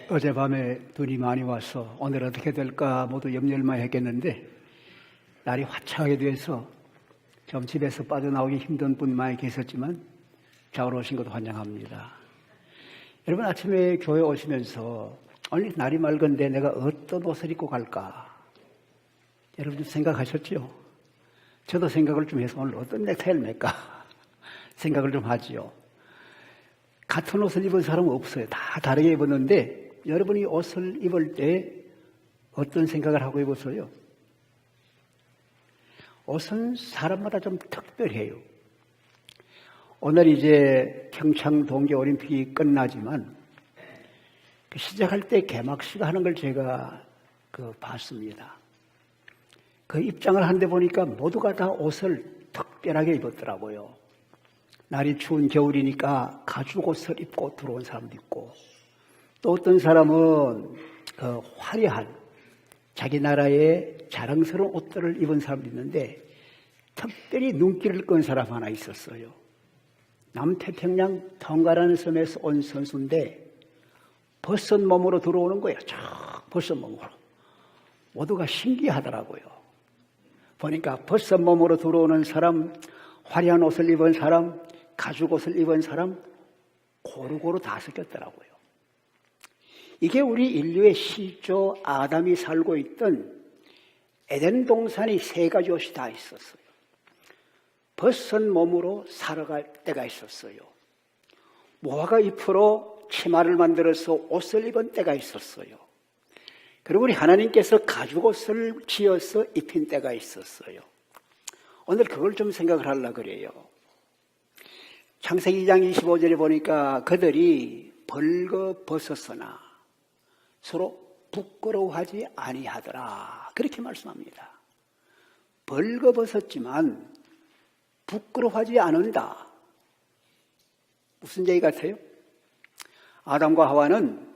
어젯밤에 눈이 많이 와서 오늘 어떻게 될까 모두 염려를 많이 했겠는데 날이 화창하게 돼서 좀 집에서 빠져나오기 힘든 분 많이 계셨지만 자고로 오신 것도 환영합니다. 여러분 아침에 교회 오시면서 오늘 날이 맑은데 내가 어떤 옷을 입고 갈까? 여러분 좀 생각하셨죠? 저도 생각을 좀 해서 오늘 어떤 넥타이를 맬까? 생각을 좀 하지요. 같은 옷을 입은 사람은 없어요. 다 다르게 입었는데 여러분이 옷을 입을 때 어떤 생각을 하고 입었어요? 옷은 사람마다 좀 특별해요. 오늘 이제 평창 동계올림픽이 끝나지만 시작할 때 개막식 하는 걸 제가 봤습니다. 그 입장을 하는데 보니까 모두가 다 옷을 특별하게 입었더라고요. 날이 추운 겨울이니까 가죽 옷을 입고 들어온 사람도 있고, 또 어떤 사람은 화려한 자기 나라의 자랑스러운 옷들을 입은 사람도 있는데 특별히 눈길을 끈 사람 하나 있었어요. 남태평양 tonga라는 섬에서 온 선수인데 벗은 몸으로 들어오는 거예요. 쫙 벗은 몸으로. 모두가 신기하더라고요. 보니까 벗은 몸으로 들어오는 사람, 화려한 옷을 입은 사람, 가죽 옷을 입은 사람 고루고루 다 섞였더라고요. 이게 우리 인류의 시조 아담이 살고 있던 에덴 동산이 세 가지 옷이 다 있었어요. 벗은 몸으로 살아갈 때가 있었어요. 무화과 잎으로 치마를 만들어서 옷을 입은 때가 있었어요. 그리고 우리 하나님께서 가죽 옷을 지어서 입힌 때가 있었어요. 오늘 그걸 좀 생각을 하려고 그래요. 창세기 2장 25절에 보니까 그들이 벌거벗었으나 서로 부끄러워하지 아니하더라. 그렇게 말씀합니다. 벌거벗었지만 부끄러워하지 않는다. 무슨 얘기 같아요? 아담과 하와는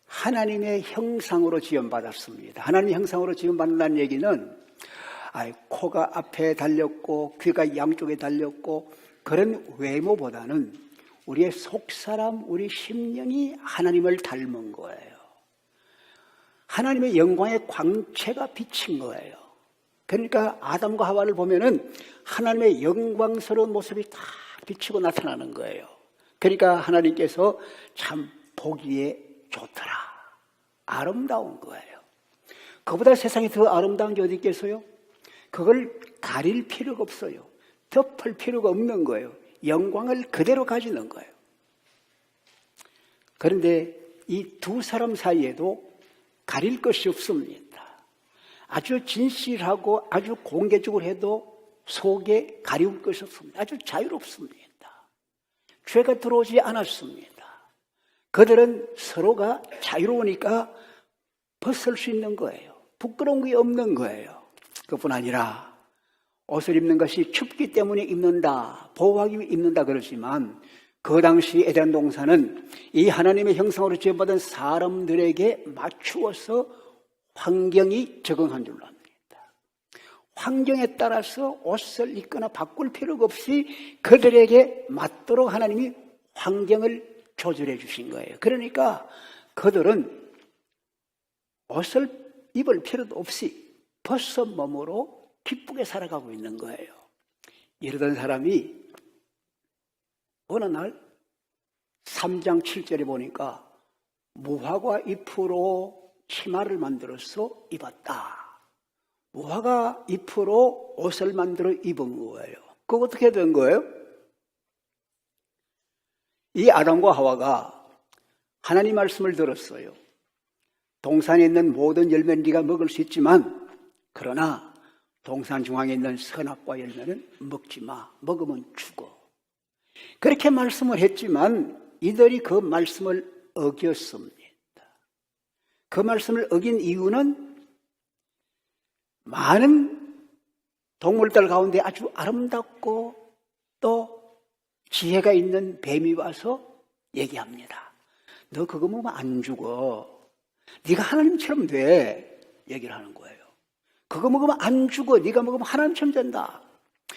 하나님의 형상으로 지음받았습니다. 하나님의 형상으로 지음받는다는 얘기는 코가 앞에 달렸고 귀가 양쪽에 달렸고 그런 외모보다는 우리의 속사람, 우리 심령이 하나님을 닮은 거예요. 하나님의 영광의 광채가 비친 거예요. 그러니까 아담과 하와를 보면은 하나님의 영광스러운 모습이 다 비치고 나타나는 거예요. 그러니까 하나님께서 참 보기에 좋더라. 아름다운 거예요. 그보다 세상에 더 아름다운 게 어디 있겠어요? 그걸 가릴 필요가 없어요. 덮을 필요가 없는 거예요. 영광을 그대로 가지는 거예요. 그런데 이 두 사람 사이에도 가릴 것이 없습니다. 아주 진실하고 아주 공개적으로 해도 속에 가리울 것이 없습니다. 아주 자유롭습니다. 죄가 들어오지 않았습니다. 그들은 서로가 자유로우니까 벗을 수 있는 거예요. 부끄러운 게 없는 거예요. 그뿐 아니라 옷을 입는 것이 춥기 때문에 입는다, 보호하기 위해 입는다 그러지만 그 당시 에덴 동산은 이 하나님의 형상으로 지어받은 사람들에게 맞추어서 환경이 적응한 줄로 압니다. 환경에 따라서 옷을 입거나 바꿀 필요가 없이 그들에게 맞도록 하나님이 환경을 조절해 주신 거예요. 그러니까 그들은 옷을 입을 필요도 없이 벗은 몸으로 기쁘게 살아가고 있는 거예요. 이러던 사람이 어느 날 3장 7절에 보니까 무화과 잎으로 치마를 만들어서 입었다. 무화과 잎으로 옷을 만들어 입은 거예요. 그거 어떻게 된 거예요? 이 아담과 하와가 하나님 말씀을 들었어요. 동산에 있는 모든 열매는 네가 먹을 수 있지만 그러나 동산 중앙에 있는 선악과 열매는 먹지 마. 먹으면 죽어. 그렇게 말씀을 했지만 이들이 그 말씀을 어겼습니다. 그 말씀을 어긴 이유는 많은 동물들 가운데 아주 아름답고 또 지혜가 있는 뱀이 와서 얘기합니다. 너 그거 먹으면 안 죽어. 네가 하나님처럼 돼. 얘기를 하는 거예요. 그거 먹으면 안 죽어. 네가 먹으면 하나님처럼 된다.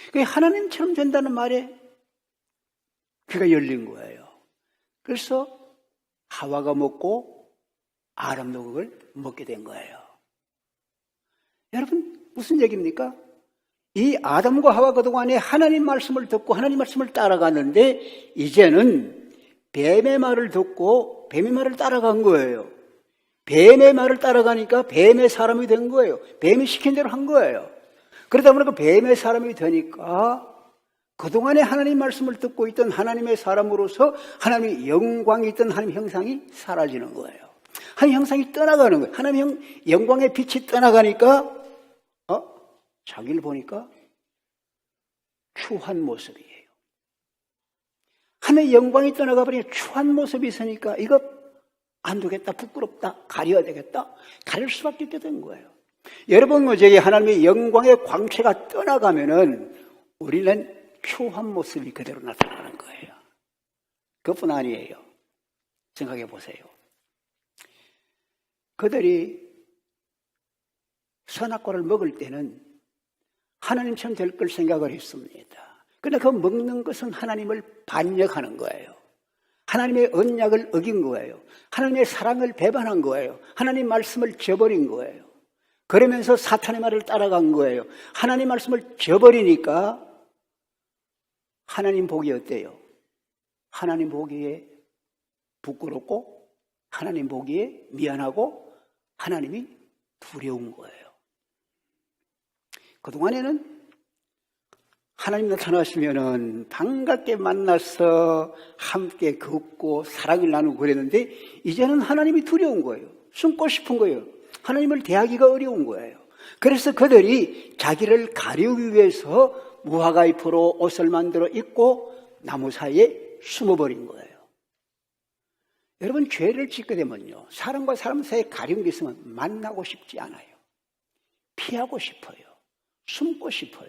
그게 하나님처럼 된다는 말에 귀가 열린 거예요. 그래서 하와가 먹고 아담도 그걸 먹게 된 거예요. 여러분, 무슨 얘기입니까? 이 아담과 하와 그동안에 하나님 말씀을 듣고 하나님 말씀을 따라갔는데 이제는 뱀의 말을 듣고 뱀의 말을 따라간 거예요. 뱀의 말을 따라가니까 뱀의 사람이 된 거예요. 뱀이 시킨 대로 한 거예요. 그러다 보니까 뱀의 사람이 되니까 그동안에 하나님 말씀을 듣고 있던 하나님의 사람으로서 하나님의 영광이 있던 하나님 형상이 사라지는 거예요. 하나님 형상이 떠나가는 거예요. 하나님 영광의 빛이 떠나가니까 자기를 보니까 추한 모습이에요. 하나님의 영광이 떠나가 버리니 추한 모습이 있으니까 이거 안 되겠다, 부끄럽다, 가려야 되겠다, 가릴 수밖에 없게 된 거예요. 여러분, 어제 하나님의 영광의 광채가 떠나가면은 우리는 추한 모습이 그대로 나타나는 거예요. 그것뿐 아니에요. 생각해 보세요. 그들이 선악과를 먹을 때는 하나님처럼 될 걸 생각을 했습니다. 그런데 그 먹는 것은 하나님을 반역하는 거예요. 하나님의 언약을 어긴 거예요. 하나님의 사랑을 배반한 거예요. 하나님 말씀을 저버린 거예요. 그러면서 사탄의 말을 따라간 거예요. 하나님 말씀을 저버리니까 하나님 보기 어때요? 하나님 보기에 부끄럽고 하나님 보기에 미안하고 하나님이 두려운 거예요. 그동안에는 하나님 나타나시면은 반갑게 만나서 함께 걷고 사랑을 나누고 그랬는데 이제는 하나님이 두려운 거예요. 숨고 싶은 거예요. 하나님을 대하기가 어려운 거예요. 그래서 그들이 자기를 가리우기 위해서 무화과 잎으로 옷을 만들어 입고 나무 사이에 숨어버린 거예요. 여러분, 죄를 짓게 되면요, 사람과 사람 사이에 가리운 게 있으면 만나고 싶지 않아요. 피하고 싶어요. 숨고 싶어요.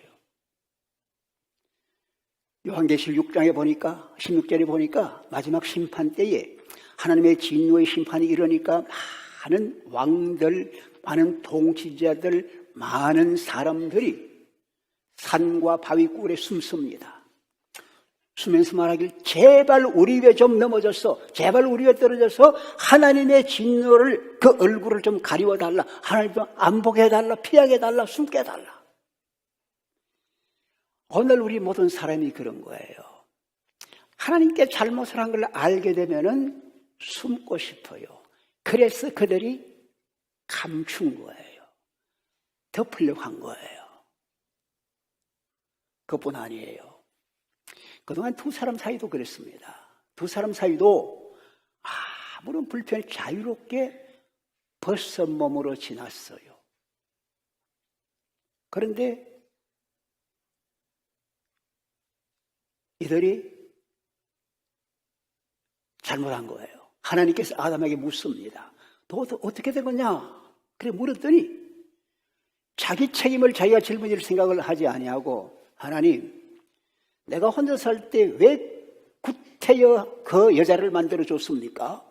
요한계시록 6장에 보니까 16절에 보니까 마지막 심판 때에 하나님의 진노의 심판이 이러니까 많은 왕들, 많은 통치자들, 많은 사람들이 산과 바위 굴에 숨습니다. 숨면서 말하길, 제발 우리 위에 좀 넘어져서, 제발 우리 위에 떨어져서 하나님의 진노를, 그 얼굴을 좀 가리워달라, 하나님 좀 안 보게 해달라, 피하게 해달라, 숨게 해달라. 오늘 우리 모든 사람이 그런 거예요. 하나님께 잘못을 한 걸 알게 되면은 숨고 싶어요. 그래서 그들이 감춘 거예요. 덮으려고 한 거예요. 그것뿐 아니에요. 그동안 두 사람 사이도 그랬습니다. 두 사람 사이도 아무런 불편이 자유롭게 벗은 몸으로 지났어요. 그런데 이들이 잘못한 거예요. 하나님께서 아담에게 묻습니다. 너 어떻게 된 거냐? 그래 물었더니 자기 책임을 자기가 짊어질 생각을 하지 아니하고, 하나님, 내가 혼자 살 때 왜 구태여 그 여자를 만들어 줬습니까?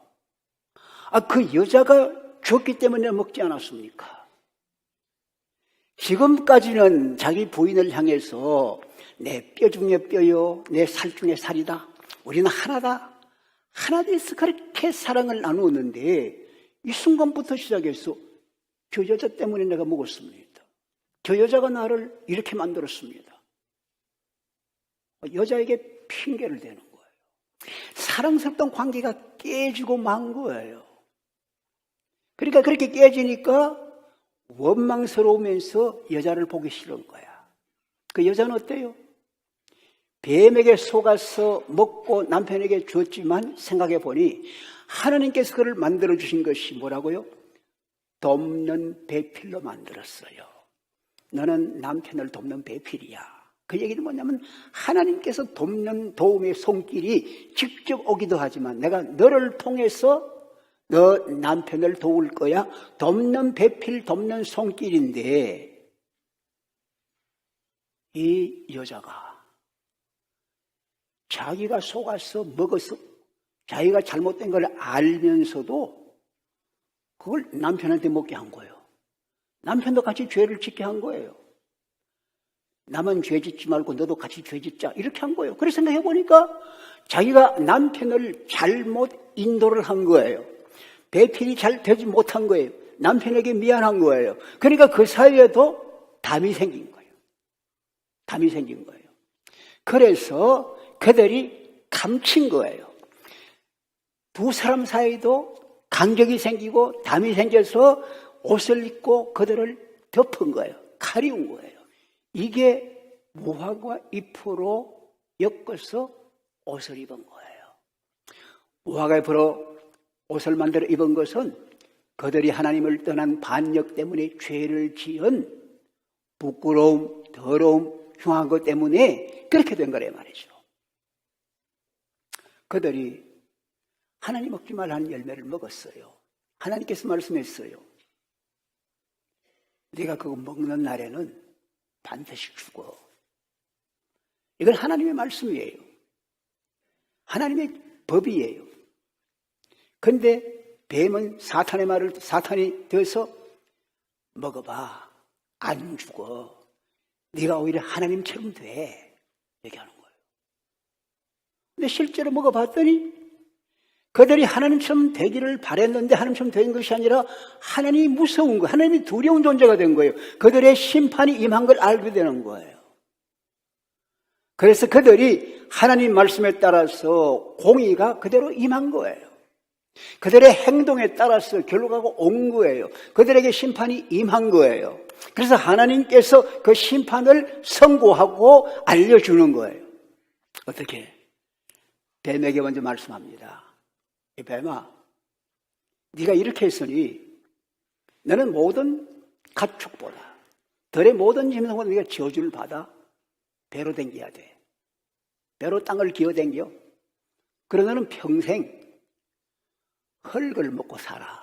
그 여자가 줬기 때문에 먹지 않았습니까? 지금까지는 자기 부인을 향해서 내 뼈 중에 뼈요, 내 살 중에 살이다, 우리는 하나다, 하나 돼서 그렇게 사랑을 나누었는데 이 순간부터 시작해서 저 여자 때문에 내가 먹었습니다. 저 여자가 나를 이렇게 만들었습니다. 여자에게 핑계를 대는 거예요. 사랑스럽던 관계가 깨지고 만 거예요. 그러니까 그렇게 깨지니까 원망스러우면서 여자를 보기 싫은 거야. 그 여자는 어때요? 뱀에게 속아서 먹고 남편에게 줬지만 생각해 보니 하나님께서 그를 만들어 주신 것이 뭐라고요? 돕는 배필로 만들었어요. 너는 남편을 돕는 배필이야. 그 얘기는 뭐냐면 하나님께서 돕는 도움의 손길이 직접 오기도 하지만 내가 너를 통해서 너 남편을 도울 거야. 돕는 배필, 돕는 손길인데 이 여자가 자기가 속아서 먹어서 자기가 잘못된 걸 알면서도 그걸 남편한테 먹게 한 거예요. 남편도 같이 죄를 짓게 한 거예요. 나만 죄 짓지 말고 너도 같이 죄 짓자 이렇게 한 거예요. 그래서 생각해 보니까 자기가 남편을 잘못 인도를 한 거예요. 배필이 잘 되지 못한 거예요. 남편에게 미안한 거예요. 그러니까 그 사이에도 담이 생긴 거예요. 담이 생긴 거예요. 그래서 그들이 감춘 거예요. 두 사람 사이도 간격이 생기고 담이 생겨서 옷을 입고 그들을 덮은 거예요. 가리운 거예요. 이게 무화과 잎으로 엮어서 옷을 입은 거예요. 무화과 잎으로 옷을 만들어 입은 것은 그들이 하나님을 떠난 반역 때문에 죄를 지은 부끄러움, 더러움, 흉한 것 때문에 그렇게 된 거란 말이죠. 그들이 하나님 먹지 말라는 열매를 먹었어요. 하나님께서 말씀했어요. 네가 그거 먹는 날에는 반드시 죽어. 이건 하나님의 말씀이에요. 하나님의 법이에요. 그런데 뱀은 사탄의 말을 사탄이 되어서 먹어봐. 안 죽어. 네가 오히려 하나님처럼 돼. 얘기하는 거예요. 근데 실제로 먹어봤더니 그들이 하나님처럼 되기를 바랬는데 하나님처럼 된 것이 아니라 하나님이 무서운 거예요. 하나님이 두려운 존재가 된 거예요. 그들의 심판이 임한 걸 알게 되는 거예요. 그래서 그들이 하나님 말씀에 따라서 공의가 그대로 임한 거예요. 그들의 행동에 따라서 결과가 온 거예요. 그들에게 심판이 임한 거예요. 그래서 하나님께서 그 심판을 선고하고 알려주는 거예요. 어떻게? 뱀에게 먼저 말씀합니다. 이 뱀아, 네가 이렇게 했으니 너는 모든 가축보다 들의 모든 짐승보다 네가 저주를 받아 배로 댕겨야 돼. 배로 땅을 기어댕겨. 그러면 너는 평생 흙을 먹고 살아.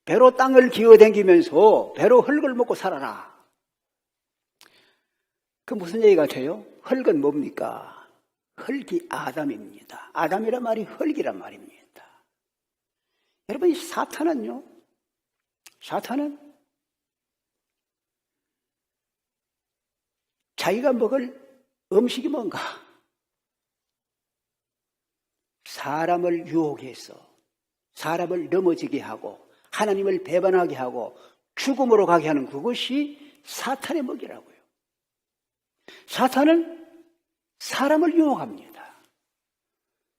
배로 땅을 기어댕기면서 배로 흙을 먹고 살아라. 그 무슨 얘기 같아요? 흙은 뭡니까? 흙이 아담입니다. 아담이란 말이 흙이란 말입니다. 여러분, 이 사탄은요, 사탄은 자기가 먹을 음식이 뭔가? 사람을 유혹해서 사람을 넘어지게 하고 하나님을 배반하게 하고 죽음으로 가게 하는 그것이 사탄의 먹이라고요. 사탄은 사람을 유혹합니다.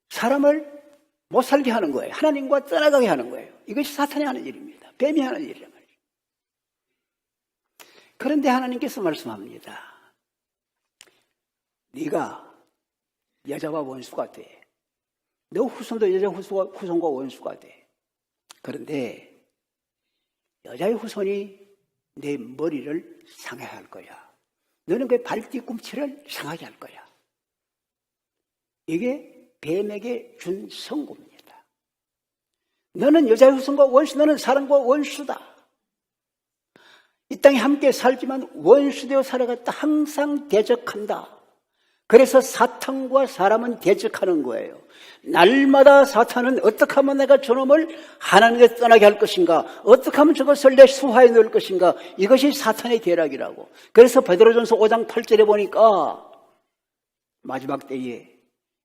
사람을 못 살게 하는 거예요. 하나님과 떠나가게 하는 거예요. 이것이 사탄이 하는 일입니다. 뱀이 하는 일이란 말이죠. 그런데 하나님께서 말씀합니다. 네가 여자와 원수가 돼. 너 후손도 여자 후손과 원수가 돼. 그런데 여자의 후손이 내 머리를 상해할 거야. 너는 그 발뒤꿈치를 상하게 할 거야. 이게 뱀에게 준 선고입니다. 너는 여자의 후손과 원수, 너는 사람과 원수다. 이 땅에 함께 살지만 원수되어 살아갔다. 항상 대적한다. 그래서 사탄과 사람은 대적하는 거예요. 날마다 사탄은 어떻게 하면 내가 저놈을 하나님께서 떠나게 할 것인가, 어떻게 하면 저것을 내 수하에 넣을 것인가, 이것이 사탄의 계략이라고. 그래서 베드로전서 5장 8절에 보니까 마지막 때에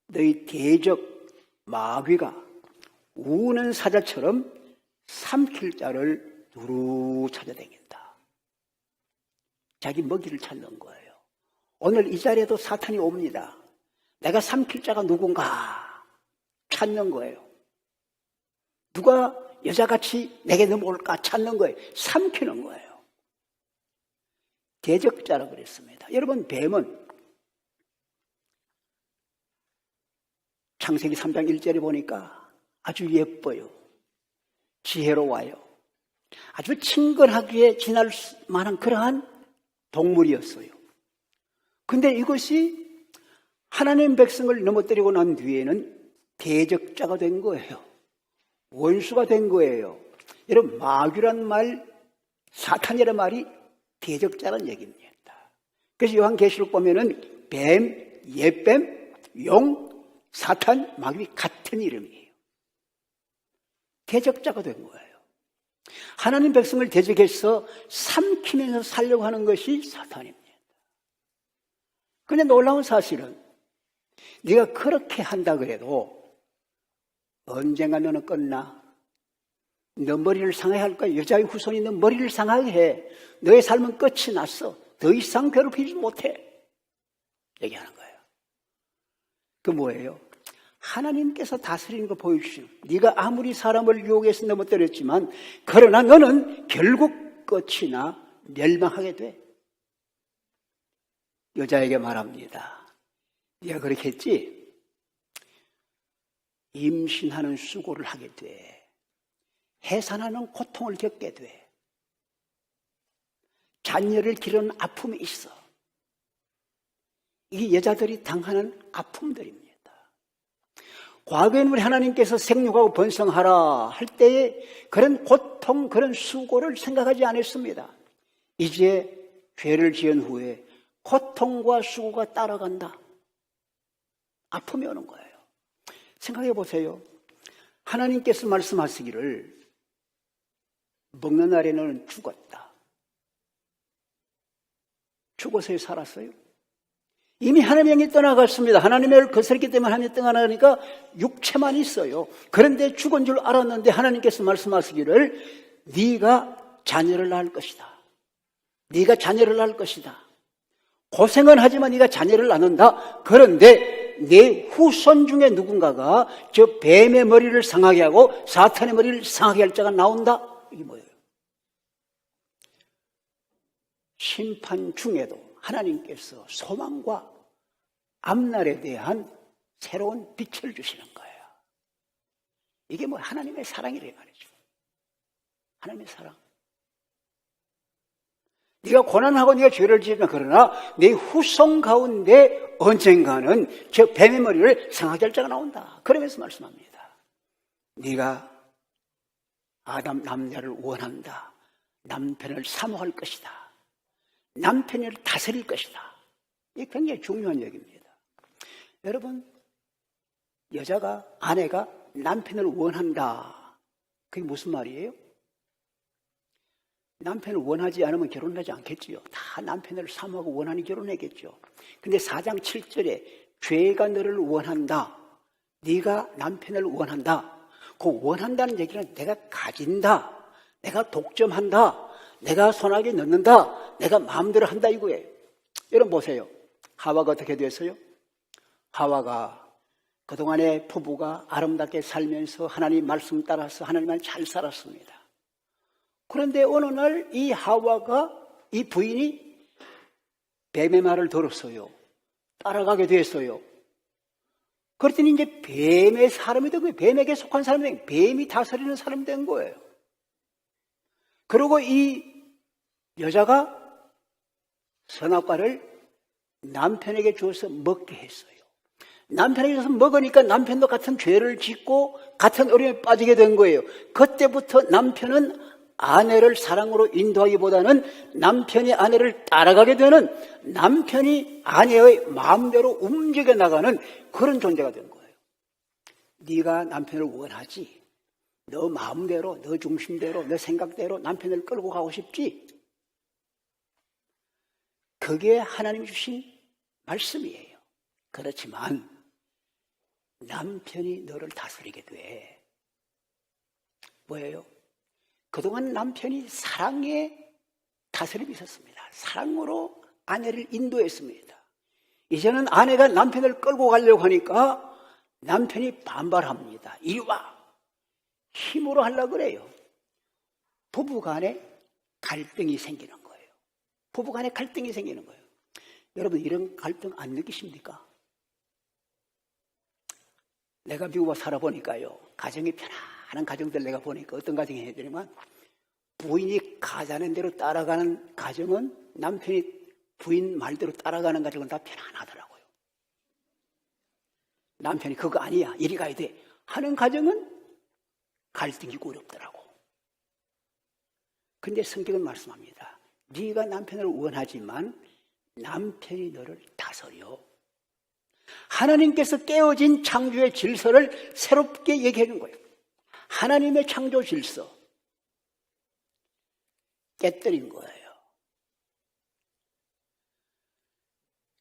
너희 대적 마귀가 우는 사자처럼 삼킬 자를 두루 찾아다닌다. 자기 먹이를 찾는 거예요. 오늘 이 자리에도 사탄이 옵니다. 내가 삼킬 자가 누군가 찾는 거예요. 누가 여자같이 내게 넘어올까 찾는 거예요. 삼키는 거예요. 대적자라고 그랬습니다. 여러분, 뱀은 창세기 3장 1절에 보니까 아주 예뻐요. 지혜로워요. 아주 친근하게 지날 만한 그러한 동물이었어요. 근데 이것이 하나님 백성을 넘어뜨리고 난 뒤에는 대적자가 된 거예요. 원수가 된 거예요. 여러분, 마귀란 말, 사탄이란 말이 대적자란 얘기입니다. 그래서 요한계시록 보면은 뱀, 옛뱀, 용, 사탄, 마귀 같은 이름이에요. 대적자가 된 거예요. 하나님 백성을 대적해서 삼키면서 살려고 하는 것이 사탄입니다. 그런데 놀라운 사실은 네가 그렇게 한다 그래도 언젠가 너는 끝나. 너 머리를 상하게 할 거야. 여자의 후손이 너 머리를 상하게 해. 너의 삶은 끝이 났어. 더 이상 괴롭히지 못해. 얘기하는 거예요. 그 뭐예요? 하나님께서 다스리는 거 보여주시는, 네가 아무리 사람을 유혹해서 넘어뜨렸지만 그러나 너는 결국 끝이나 멸망하게 돼. 여자에게 말합니다. 네가 그렇게 했지? 임신하는 수고를 하게 돼. 해산하는 고통을 겪게 돼. 자녀를 기르는 아픔이 있어. 이게 여자들이 당하는 아픔들입니다. 과거에는 우리 하나님께서 생육하고 번성하라 할 때에 그런 고통, 그런 수고를 생각하지 않았습니다. 이제 죄를 지은 후에 고통과 수고가 따라간다. 아픔이 오는 거예요. 생각해 보세요. 하나님께서 말씀하시기를 먹는 날에는 죽었다. 죽어서 살았어요? 이미 하나님이 떠나갔습니다. 하나님을 거스렸기 때문에 하나님이 떠나가니까 육체만 있어요. 그런데 죽은 줄 알았는데 하나님께서 말씀하시기를 네가 자녀를 낳을 것이다. 네가 자녀를 낳을 것이다. 고생은 하지만 네가 자녀를 낳는다. 그런데 내 후손 중에 누군가가 저 뱀의 머리를 상하게 하고 사탄의 머리를 상하게 할 자가 나온다. 이게 뭐예요? 심판 중에도 하나님께서 소망과 앞날에 대한 새로운 빛을 주시는 거예요. 이게 뭐 하나님의 사랑이래 말이죠. 하나님의 사랑. 네가 고난하고 네가 죄를 지으면 그러나 내 후손 가운데 언젠가는 저 뱀의 머리를 상하게 할 자가 나온다. 그러면서 말씀합니다. 네가 아담 남자를 원한다. 남편을 사모할 것이다. 남편을 다스릴 것이다. 이게 굉장히 중요한 얘기입니다. 여러분, 여자가, 아내가 남편을 원한다. 그게 무슨 말이에요? 남편을 원하지 않으면 결혼하지 않겠지요. 다 남편을 사모하고 원하니 결혼하겠죠. 근데 4장 7절에 죄가 너를 원한다. 네가 남편을 원한다. 그 원한다는 얘기는 내가 가진다. 내가 독점한다. 내가 손아귀에 넣는다. 내가 마음대로 한다 이거예요. 여러분 보세요. 하와가 어떻게 됐어요? 하와가 그동안에 부부가 아름답게 살면서 하나님 말씀 따라서 하나님을 잘 살았습니다. 그런데 어느 날 이 하와가, 이 부인이 뱀의 말을 들었어요. 따라가게 됐어요. 그랬더니 이제 뱀의 사람이 된 거예요. 뱀에게 속한 사람이 된 거예요. 뱀이 다스리는 사람이 된 거예요. 그리고 이 여자가 선악과를 남편에게 주어서 먹게 했어요. 남편에게 줘서 먹으니까 남편도 같은 죄를 짓고 같은 어려움에 빠지게 된 거예요. 그때부터 남편은 아내를 사랑으로 인도하기보다는 남편이 아내를 따라가게 되는, 남편이 아내의 마음대로 움직여 나가는 그런 존재가 된 거예요. 네가 남편을 원하지? 너 마음대로, 너 중심대로, 너 생각대로 남편을 끌고 가고 싶지? 그게 하나님이 주신 말씀이에요. 그렇지만 남편이 너를 다스리게 돼. 뭐예요? 그동안 남편이 사랑에 다스림이 있었습니다. 사랑으로 아내를 인도했습니다. 이제는 아내가 남편을 끌고 가려고 하니까 남편이 반발합니다. 이리 와! 힘으로 하려고 그래요. 부부간에 갈등이 생기는 거예요. 부부간에 갈등이 생기는 거예요. 여러분 이런 갈등 안 느끼십니까? 내가 미국 와서 살아보니까요. 가정이 편안한 가정들 내가 보니까 어떤 가정이 해야 되냐면 부인이 가자는 대로 따라가는 가정은 남편이 부인 말대로 따라가는 가정은 다 편안하더라고요. 남편이 그거 아니야. 이리 가야 돼. 하는 가정은 갈등이 어렵더라고. 근데 성경은 말씀합니다. 네가 남편을 원하지만 남편이 너를 다스려. 하나님께서 깨어진 창조의 질서를 새롭게 얘기해 준 거예요. 하나님의 창조 질서 깨뜨린 거예요.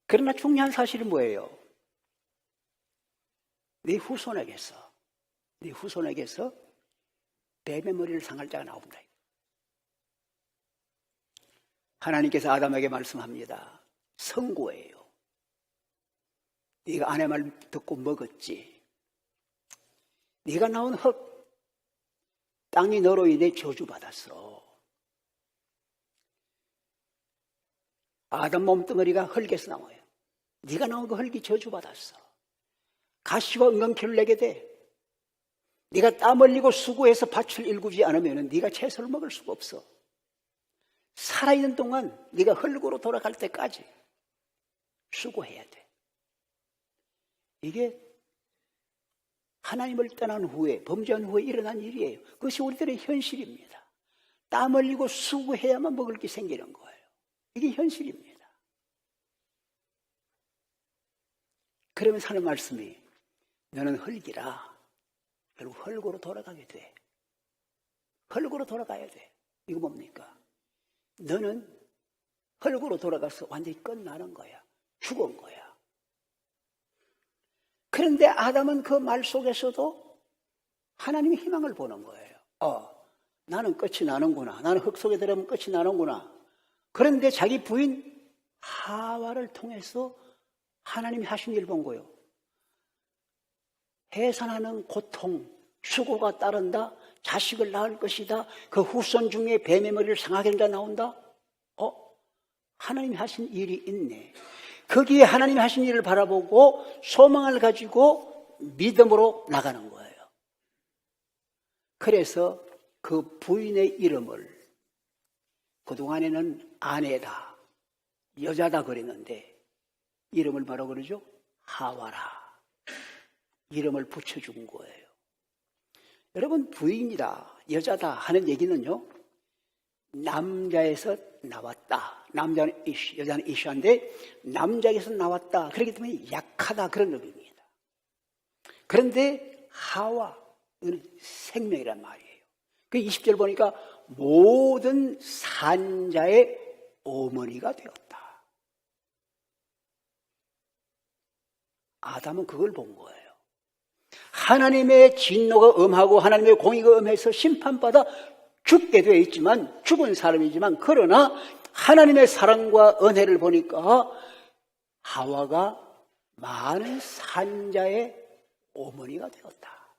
그러나 중요한 사실은 뭐예요? 네 후손에게서 뱀의 머리를 상할 자가 나옵니다. 하나님께서 아담에게 말씀합니다. 선고예요. 네가 아내 말 듣고 먹었지. 네가 낳은 흙, 땅이 너로 인해 저주받았어. 아담 몸뚱어리가 흙에서 나와요. 네가 나온 그 흙이 저주받았어. 가시와 은근키를 내게 돼. 네가 땀 흘리고 수고해서 밭을 일구지 않으면 네가 채소를 먹을 수가 없어. 살아있는 동안 네가 흙으로 돌아갈 때까지 수고해야 돼. 이게 하나님을 떠난 후에, 범죄한 후에 일어난 일이에요. 그것이 우리들의 현실입니다. 땀 흘리고 수고해야만 먹을 게 생기는 거예요. 이게 현실입니다. 그러면서 하는 말씀이 너는 흙이라. 결국 흙으로 돌아가게 돼. 흙으로 돌아가야 돼. 이거 뭡니까? 너는 흙으로 돌아가서 완전히 끝나는 거야. 죽은 거야. 그런데 아담은 그 말 속에서도 하나님의 희망을 보는 거예요. 나는 끝이 나는구나. 나는 흙 속에 들어가면 끝이 나는구나. 그런데 자기 부인 하와를 통해서 하나님이 하신 일을 본 거예요. 해산하는 고통, 수고가 따른다. 자식을 낳을 것이다. 그 후손 중에 뱀의 머리를 상하게 한다 나온다. 하나님이 하신 일이 있네. 거기에 하나님이 하신 일을 바라보고 소망을 가지고 믿음으로 나가는 거예요. 그래서 그 부인의 이름을 그동안에는 아내다, 여자다 그랬는데 이름을 바로 그러죠. 하와라. 이름을 붙여준 거예요. 여러분, 부인이다, 여자다 하는 얘기는요, 남자에서 나왔다. 남자는 이슈, 여자는 이슈인데 남자에서 나왔다. 그렇기 때문에 약하다 그런 의미입니다. 그런데 하와는 생명이란 말이에요. 그 20절 보니까 모든 산자의 어머니가 되었다. 아담은 그걸 본 거예요. 하나님의 진노가 엄하고 하나님의 공의가 엄해서 심판받아 죽게 되어 있지만, 죽은 사람이지만, 그러나 하나님의 사랑과 은혜를 보니까 하와가 많은 산자의 어머니가 되었다.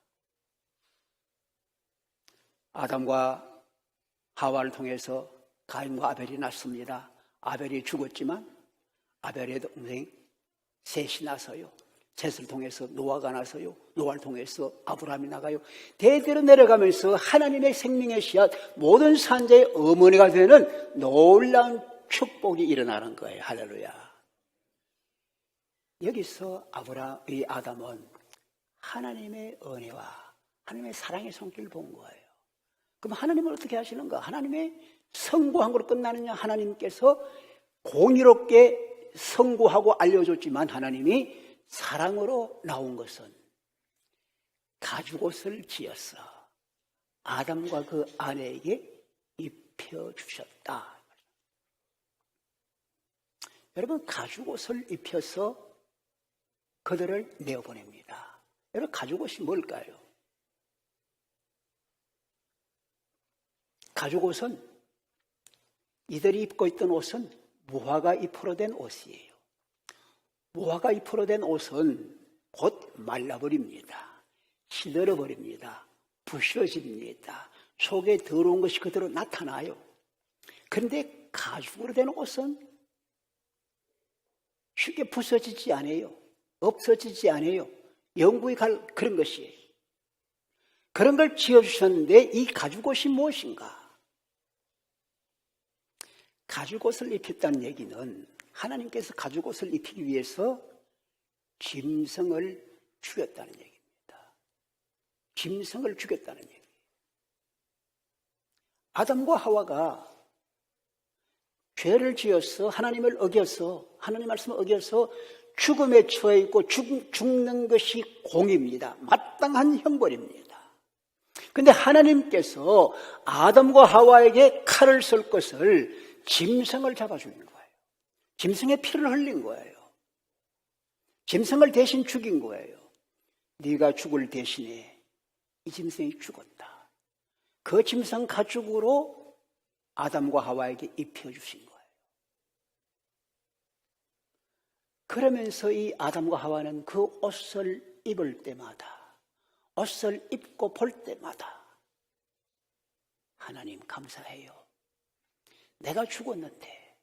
아담과 하와를 통해서 가인과 아벨이 났습니다. 아벨이 죽었지만 아벨의 동생 셋이 나서요. 셋을 통해서 노아가 나서요. 노아를 통해서 아브라함이 나가요. 대대로 내려가면서 하나님의 생명의 씨앗, 모든 산자의 어머니가 되는 놀라운 축복이 일어나는 거예요. 할렐루야. 여기서 이 아담은 하나님의 은혜와 하나님의 사랑의 손길을 본 거예요. 그럼 하나님은 어떻게 하시는가? 하나님의 선고한 걸로 끝나느냐? 하나님께서 공의롭게 선고하고 알려줬지만 하나님이 사랑으로 나온 것은 가죽옷을 지어서 아담과 그 아내에게 입혀주셨다. 여러분, 가죽옷을 입혀서 그들을 내어보냅니다. 여러분, 가죽옷이 뭘까요? 가죽옷은, 이들이 입고 있던 옷은 무화과 잎으로 된 옷이에요. 무화과 잎으로 된 옷은 곧 말라버립니다. 시들어버립니다. 부셔집니다. 속에 더러운 것이 그대로 나타나요. 그런데 가죽으로 된 옷은 쉽게 부서지지 않아요. 없어지지 않아요. 영구히 갈 그런 것이에요. 그런 걸 지어주셨는데 이 가죽옷이 무엇인가? 가죽옷을 입혔다는 얘기는 하나님께서 가죽옷을 입히기 위해서 짐승을 죽였다는 얘기입니다. 짐승을 죽였다는 얘기예요. 아담과 하와가 죄를 지어서 하나님을 어겨서, 하나님 말씀을 어겨서 죽음에 처해 있고 죽는 것이 공입니다. 마땅한 형벌입니다. 그런데 하나님께서 아담과 하와에게 칼을 쓸 것을 짐승을 잡아주는 거예요. 짐승의 피를 흘린 거예요. 짐승을 대신 죽인 거예요. 네가 죽을 대신에 이 짐승이 죽었다. 그 짐승 가죽으로 아담과 하와에게 입혀주신 거예요. 그러면서 이 아담과 하와는 그 옷을 입을 때마다, 옷을 입고 볼 때마다 하나님 감사해요. 내가 죽었는데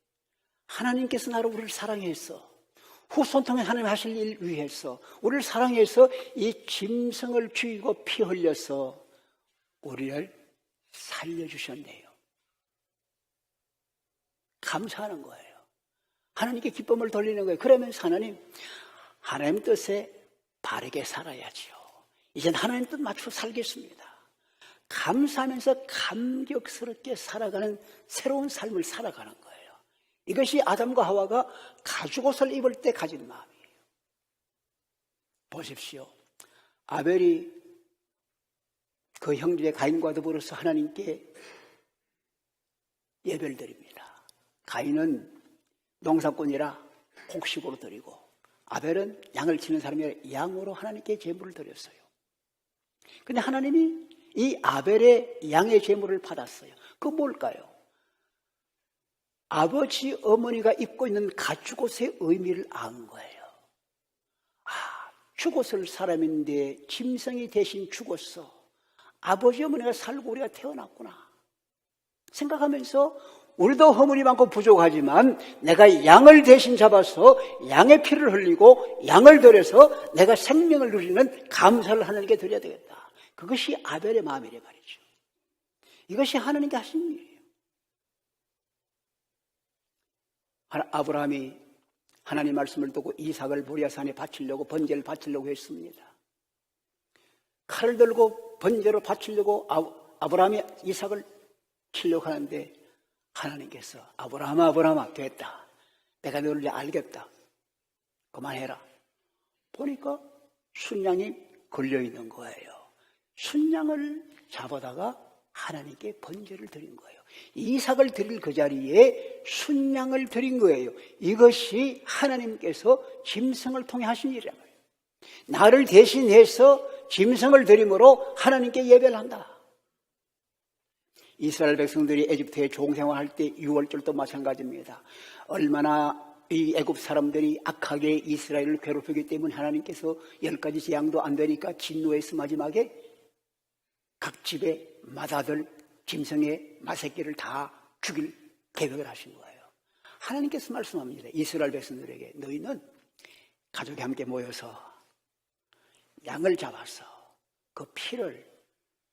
하나님께서 나를 우리를 사랑해서 후손통에 하나님 하실 일 위해서 우리를 사랑해서 이 짐승을 죽이고 피 흘려서 우리를 살려주셨네요. 감사하는 거예요. 하나님께 기쁨을 돌리는 거예요. 그러면서 하나님 뜻에 바르게 살아야지요. 이젠 하나님 뜻 맞추고 살겠습니다. 감사하면서 감격스럽게 살아가는 새로운 삶을 살아가는 거예요. 이것이 아담과 하와가 가죽옷을 입을 때 가진 마음이에요. 보십시오. 아벨이 그 형제 가인과 더불어서 하나님께 예배를 드립니다. 가인은 농사꾼이라 곡식으로 드리고 아벨은 양을 치는 사람이 양으로 하나님께 제물을 드렸어요. 근데 하나님이 이 아벨의 양의 제물을 받았어요. 그 뭘까요? 아버지 어머니가 입고 있는 가죽옷의 의미를 안 거예요. 죽었을 사람인데 짐승이 대신 죽었어. 아버지 어머니가 살고 우리가 태어났구나 생각하면서 우리도 허물이 많고 부족하지만 내가 양을 대신 잡아서 양의 피를 흘리고 양을 드려서 내가 생명을 누리는 감사를 하나님께 드려야 되겠다. 그것이 아벨의 마음이래 말이죠. 이것이 하나님께 하신 일이에요. 아브라함이 하나님 말씀을 듣고 이삭을 모리아산에 바치려고 번제를 바치려고 했습니다. 칼을 들고 번제로 바치려고 아브라함이 이삭을 치려고 하는데 하나님께서 아브라함아 됐다. 내가 너를 알겠다. 그만해라. 보니까 순양이 걸려있는 거예요. 순양을 잡아다가 하나님께 번제를 드린 거예요. 이삭을 드릴 그 자리에 순양을 드린 거예요. 이것이 하나님께서 짐승을 통해 하신 일이란 말이에요. 나를 대신해서 짐승을 드림으로 하나님께 예배를 한다. 이스라엘 백성들이 에집트에 종생활할 때 6월절도 마찬가지입니다. 얼마나 이 애굽 사람들이 악하게 이스라엘을 괴롭히기 때문에 하나님께서 10가지 재앙도 안 되니까 진노해서 마지막에 각 집의 맏아들 짐승의 맏새끼를 다 죽일 계획을 하신 거예요. 하나님께서 말씀합니다. 이스라엘 백성들에게 너희는 가족이 함께 모여서 양을 잡아서 그 피를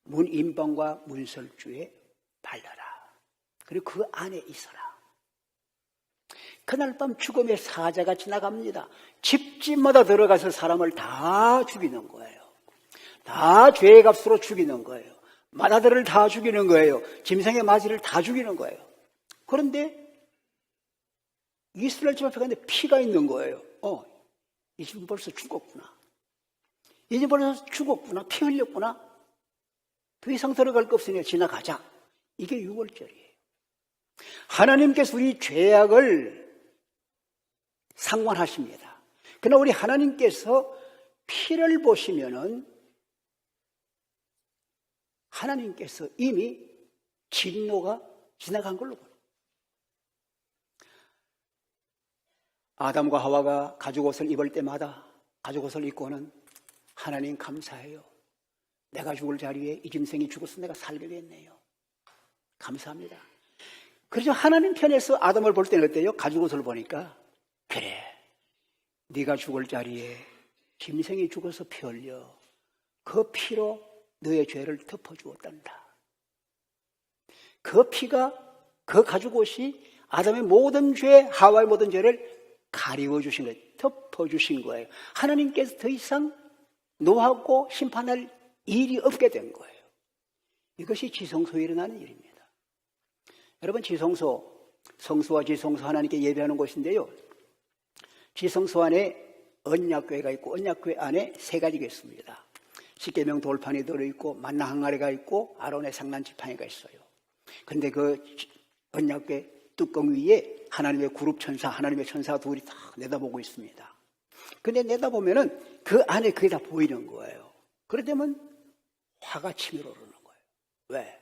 문인방과 문설주에 발라라. 그리고 그 안에 있어라. 그날 밤 죽음의 사자가 지나갑니다. 집집마다 들어가서 사람을 다 죽이는 거예요. 다 죄의 값으로 죽이는 거예요. 맏아들을 다 죽이는 거예요. 짐승의 맏이를 다 죽이는 거예요. 그런데 이스라엘 집 앞에 갔는데 피가 있는 거예요. 이 집은 벌써 죽었구나. 이 집은 벌써 죽었구나. 피 흘렸구나. 더 이상 들어갈 거 없으니까 지나가자. 이게 6월절이에요. 하나님께서 우리 죄악을 상관하십니다. 그러나 우리 하나님께서 피를 보시면은 하나님께서 이미 진노가 지나간 걸로 보여요. 아담과 하와가 가죽옷을 입을 때마다 가죽옷을 입고는 하나님 감사해요. 내가 죽을 자리에 이 짐승이 죽어서 내가 살게 됐네요. 감사합니다. 그래서 하나님 편에서 아담을 볼 때는 어때요? 가죽옷을 보니까 그래, 네가 죽을 자리에 짐승이 죽어서 피 흘려 그 피로 너의 죄를 덮어주었단다. 그 피가, 그 가죽옷이 아담의 모든 죄, 하와의 모든 죄를 가리워주신 거예요. 덮어주신 거예요. 하나님께서 더 이상 노하고 심판할 일이 없게 된 거예요. 이것이 지성소에 일어나는 일입니다. 여러분, 지성소, 성소와 지성소 하나님께 예배하는 곳인데요. 지성소 안에 언약궤가 있고 언약궤 안에 세 가지가 있습니다. 십계명 돌판이 들어있고 만나 항아리가 있고 아론의 상난 지팡이가 있어요. 그런데 그 언약궤 뚜껑 위에 하나님의 그룹 천사, 하나님의 천사 둘이 다 내다보고 있습니다. 근데 내다보면은 그 안에 그게 다 보이는 거예요. 그러다면 화가 치밀어 오르는 거예요. 왜?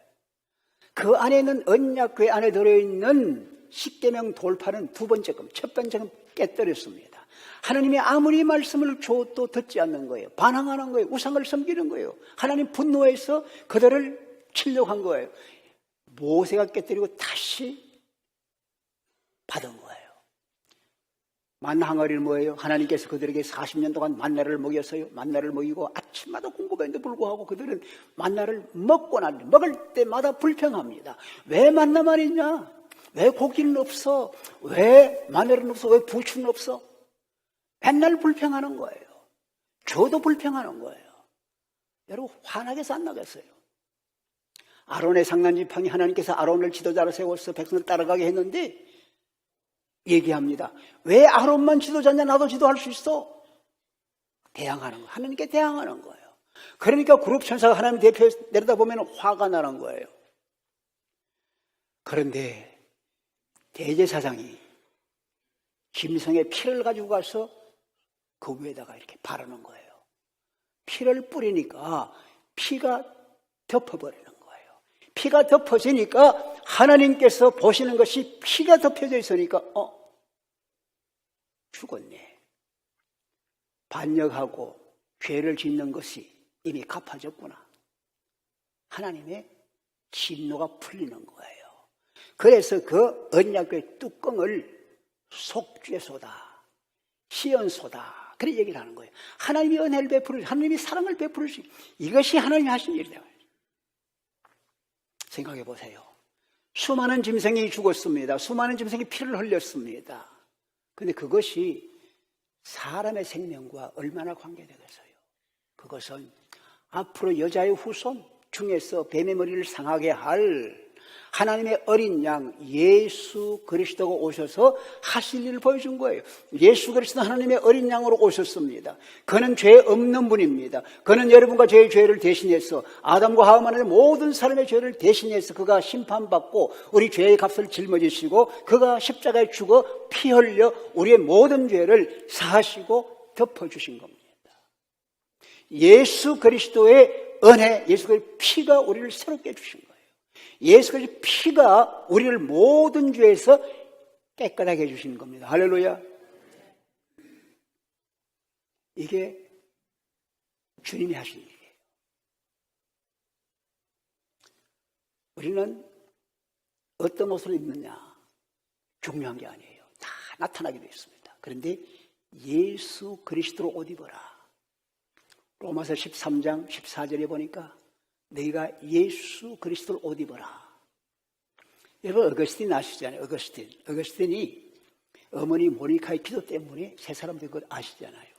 그 안에 있는 언약궤 안에 들어있는 십계명 돌파는 두 번째 금, 첫 번째 금 깨뜨렸습니다. 하나님이 아무리 말씀을 줘도 듣지 않는 거예요. 반항하는 거예요. 우상을 섬기는 거예요. 하나님 분노해서 그들을 치려고 한 거예요. 모세가 깨뜨리고 다시 받은 거예요. 만나 항아리는 뭐예요? 하나님께서 그들에게 40년 동안 만나를 먹였어요. 만나를 먹이고 아침마다 공급했는데 불구하고 그들은 만나를 먹고 난 먹을 때마다 불평합니다. 왜 만나만 있냐? 왜 고기는 없어? 왜 마늘은 없어? 왜 부추는 없어? 맨날 불평하는 거예요. 저도 불평하는 거예요. 여러분 화나게서 안 나겠어요? 아론의 상난지팡이, 하나님께서 아론을 지도자로 세워서 백성을 따라가게 했는데 얘기합니다. 왜 아론만 지도자냐? 나도 지도할 수 있어. 대항하는 거예요. 하나님께 대항하는 거예요. 그러니까 그룹 천사가 하나님 대표 내려다보면 화가 나는 거예요. 그런데 대제사장이 짐승의 피를 가지고 가서 그 위에다가 이렇게 바르는 거예요. 피를 뿌리니까 피가 덮어버리는 거예요. 피가 덮어지니까 하나님께서 보시는 것이 피가 덮여져 있으니까 죽었네. 반역하고 죄를 짓는 것이 이미 갚아졌구나. 하나님의 진노가 풀리는 거예요. 그래서 그 언약궤 뚜껑을 속죄소다, 시연소다, 그런 얘기를 하는 거예요. 하나님이 은혜를 베풀을, 하나님이 사랑을 베풀으시, 이것이 하나님이 하신 일이다. 생각해 보세요. 수많은 짐승이 죽었습니다. 수많은 짐승이 피를 흘렸습니다. 그런데 그것이 사람의 생명과 얼마나 관계되겠어요? 그것은 앞으로 여자의 후손 중에서 뱀의 머리를 상하게 할 하나님의 어린 양 예수 그리스도가 오셔서 하실 일을 보여준 거예요. 예수 그리스도 하나님의 어린 양으로 오셨습니다. 그는 죄 없는 분입니다. 그는 여러분과 저의 죄를 대신해서 아담과 하와만의 모든 사람의 죄를 대신해서 그가 심판받고 우리 죄의 값을 짊어지시고 그가 십자가에 죽어 피 흘려 우리의 모든 죄를 사하시고 덮어주신 겁니다. 예수 그리스도의 은혜, 예수 그리스도의 피가 우리를 새롭게 해주신 거예요. 예수 그리스도의 피가 우리를 모든 죄에서 깨끗하게 해주시는 겁니다. 할렐루야. 이게 주님이 하신 일이에요. 우리는 어떤 옷을 입느냐 중요한 게 아니에요. 다 나타나게 되어 있습니다. 그런데 예수 그리스도로 옷 입어라. 로마서 13장 14절에 보니까 너희가 예수 그리스도를 옷 입어라. 여러분 어거스틴 아시잖아요. 어거스틴이 어머니 모니카의 기도 때문에 세 사람들이 그걸 아시잖아요.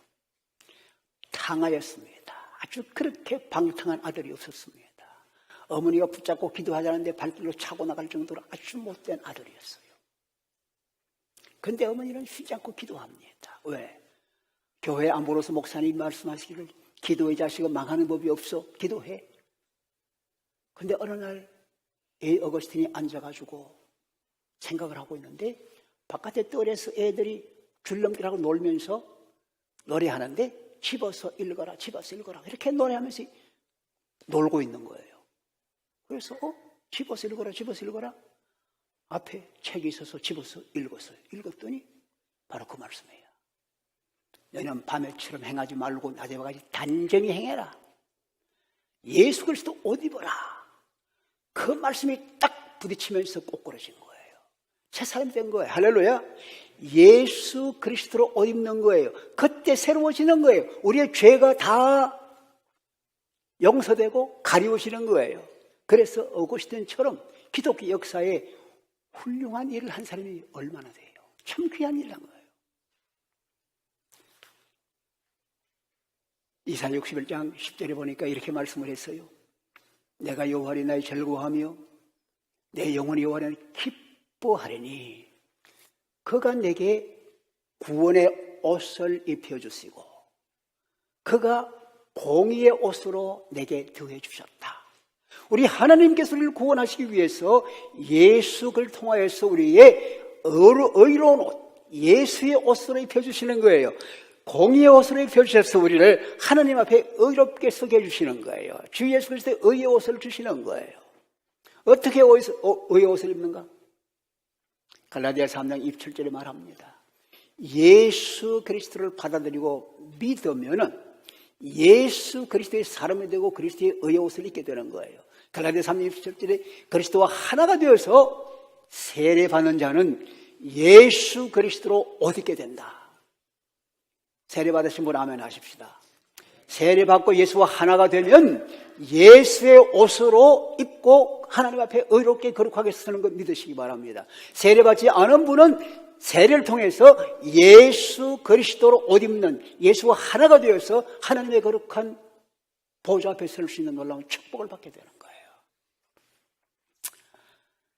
탕하였습니다. 아주 그렇게 방탕한 아들이 없었습니다. 어머니가 붙잡고 기도하자는데 발길로 차고 나갈 정도로 아주 못된 아들이었어요. 그런데 어머니는 쉬지 않고 기도합니다. 왜? 교회 안보로서 목사님 말씀하시기를 기도의 자식은 망하는 법이 없어. 기도해. 근데 어느 날 이 어거스틴이 앉아가지고 생각을 하고 있는데 바깥에 뜰에서 애들이 줄넘기라고 놀면서 노래하는데 집어서 읽어라, 집어서 읽어라 이렇게 노래하면서 놀고 있는 거예요. 그래서 집어서 읽어라, 집어서 읽어라. 앞에 책이 있어서 집어서 읽었어요. 읽었더니 바로 그 말씀이에요. 너는 밤에처럼 행하지 말고 낮에 와가지고 단정히 행해라. 예수 그리스도 옷 입어라. 그 말씀이 딱 부딪히면서 꼬꾸라진 거예요. 새 사람이 된 거예요. 할렐루야. 예수 그리스도로 옷 입는 거예요. 그때 새로워지는 거예요. 우리의 죄가 다 용서되고 가리우시는 거예요. 그래서 어거스틴처럼 기독교 역사에 훌륭한 일을 한 사람이 얼마나 돼요. 참 귀한 일을 한 거예요. 이사야 61장 10절에 보니까 이렇게 말씀을 했어요. 내가 여호와를 나의 즐거워하며 내 영혼이 여호와를 기뻐하리니 그가 내게 구원의 옷을 입혀주시고 그가 공의의 옷으로 내게 더해 주셨다. 우리 하나님께서 우리를 구원하시기 위해서 예수 그를 통하여서 우리의 의로운 옷, 예수의 옷으로 입혀주시는 거예요. 공의의 옷으로 입혀주셔서 우리를 하나님 앞에 의롭게 서게 해주시는 거예요. 주 예수 그리스도의 의의 옷을 주시는 거예요. 어떻게 의의 옷을 입는가? 갈라디아서 3장 27절에 말합니다. 예수 그리스도를 받아들이고 믿으면은 예수 그리스도의 사람이 되고 그리스도의 의의 옷을 입게 되는 거예요. 갈라디아서 3장 27절에 그리스도와 하나가 되어서 세례받는 자는 예수 그리스도로 옷 입게 된다. 세례받으신 분 아멘 하십시다. 세례받고 예수와 하나가 되면 예수의 옷으로 입고 하나님 앞에 의롭게 거룩하게 서는 것 믿으시기 바랍니다. 세례받지 않은 분은 세례를 통해서 예수 그리스도로 옷 입는 예수와 하나가 되어서 하나님의 거룩한 보좌 앞에 설 수 있는 놀라운 축복을 받게 되는 거예요.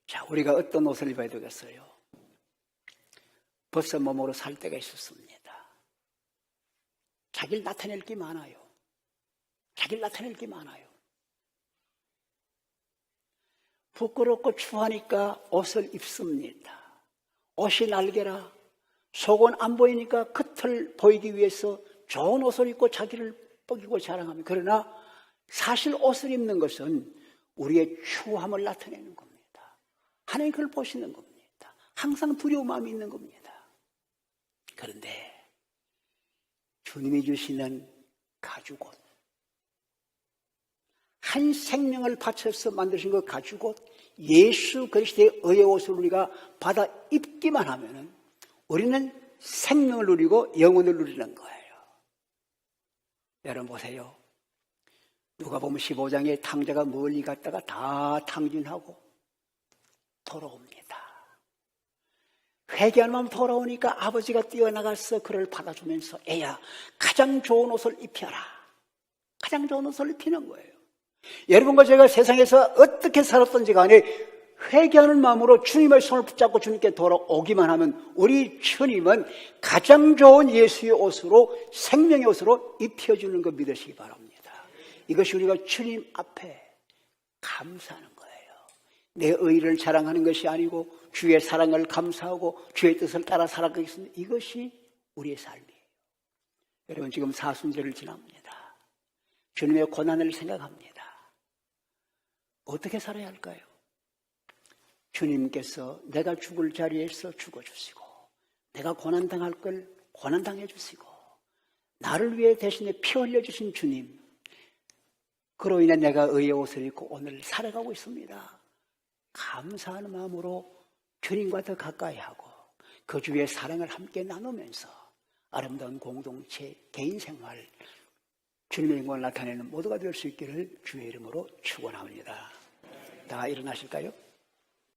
자, 우리가 어떤 옷을 입어야 되겠어요? 벗은 몸으로 살 때가 있었습니다. 자기를 나타낼 게 많아요. 자기를 나타낼 게 많아요. 부끄럽고 추하니까 옷을 입습니다. 옷이 날개라. 속은 안 보이니까 겉을 보이기 위해서 좋은 옷을 입고 자기를 뻐기고 자랑합니다. 그러나 사실 옷을 입는 것은 우리의 추함을 나타내는 겁니다. 하나님 그걸 보시는 겁니다. 항상 두려운 마음이 있는 겁니다. 그런데 주님이 주시는 가죽옷, 한 생명을 바쳐서 만드신 그 가죽옷, 예수 그리스도의 의의 옷을 우리가 받아 입기만 하면 우리는 생명을 누리고 영혼을 누리는 거예요. 여러분 보세요. 누가복음 15장에 탕자가 멀리 갔다가 다 탕진하고 돌아옵니다. 회개한 마음 돌아오니까 아버지가 뛰어나가서 그를 받아주면서 애야 가장 좋은 옷을 입혀라. 가장 좋은 옷을 입히는 거예요. 여러분과 제가 세상에서 어떻게 살았던지 간에 회개하는 마음으로 주님의 손을 붙잡고 주님께 돌아오기만 하면 우리 주님은 가장 좋은 예수의 옷으로 생명의 옷으로 입혀주는 것 믿으시기 바랍니다. 이것이 우리가 주님 앞에 감사하는 거예요. 내 의를 자랑하는 것이 아니고 주의 사랑을 감사하고 주의 뜻을 따라 살아가겠습니다. 이것이 우리의 삶이에요. 여러분 지금 사순절을 지납니다. 주님의 고난을 생각합니다. 어떻게 살아야 할까요? 주님께서 내가 죽을 자리에서 죽어주시고 내가 고난당할 걸 고난당해 주시고 나를 위해 대신에 피 흘려주신 주님, 그로 인해 내가 의의 옷을 입고 오늘 살아가고 있습니다. 감사하는 마음으로 주님과 더 가까이 하고 그 주의 사랑을 함께 나누면서 아름다운 공동체, 개인 생활, 주님의 영광을 나타내는 모두가 될 수 있기를 주의 이름으로 축원합니다. 다 일어나실까요?